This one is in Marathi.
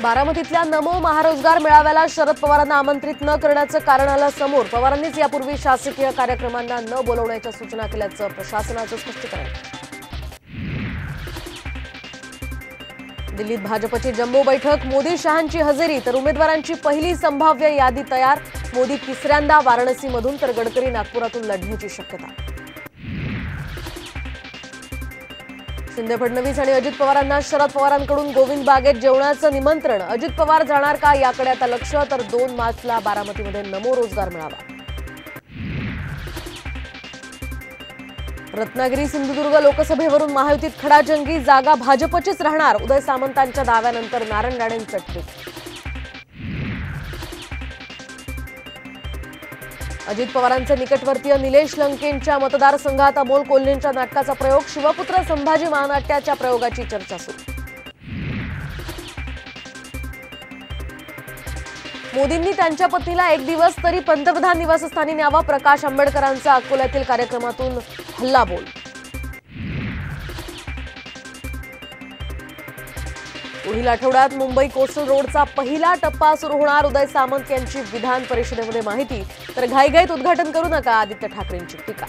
बारामतीतल्या नमो महारोजगार मेळाव्याला शरद पवारांना आमंत्रित न करण्याचं कारण आलं समोर। पवारांनीच यापूर्वी शासकीय कार्यक्रमांना न बोलवण्याच्या सूचना केल्याचं प्रशासनाचं स्पष्टीकरण। दिल्लीत भाजपची जम्बो बैठक, मोदी शहांची हजेरी तर उमेदवारांची पहिली संभाव्य यादी तयार। मोदी तिसऱ्यांदा वाराणसीमधून तर गडकरी नागपुरातून लढण्याची शक्यता। शिंदे फडणवीस आणि अजित पवारांना शरद पवारांकडून गोविंद बागेत जेवणाचं निमंत्रण। अजित पवार जाणार का याकडे आता लक्ष, तर 2 मार्चला बारामतीमध्ये नमो रोजगार मेळावा। रत्नागिरी सिंधुदुर्ग लोकसभेवरून महायुतीत खडाजंगी, जागा भाजपचीच राहणार। उदय सामंतांच्या दाव्यानंतर नारायण राणेंचं ट्विट। अजित पवारांचे निकटवर्तीय निलेश लंकेंच्या मतदारसंघात अमोल कोल्हेंच्या नाटकाचा प्रयोग। शिवपुत्र संभाजी महानाट्याच्या प्रयोगाची चर्चा सुरू। मोदींनी त्यांच्या पत्नीला एक दिवस तरी पंतप्रधान निवासस्थानी न्यावा। प्रकाश आंबेडकरांचा अकोल्यातील कार्यक्रमातून हल्लाबोल। पुढील आठवड्यात मुंबई कोस्टल रोडचा पहिला टप्पा सुरू होणार। उदय सामंत यांची विधान परिषदेमध्ये माहिती, तर घाईघाईत उद्घाटन करू नका, आदित्य ठाकरेंची टीका।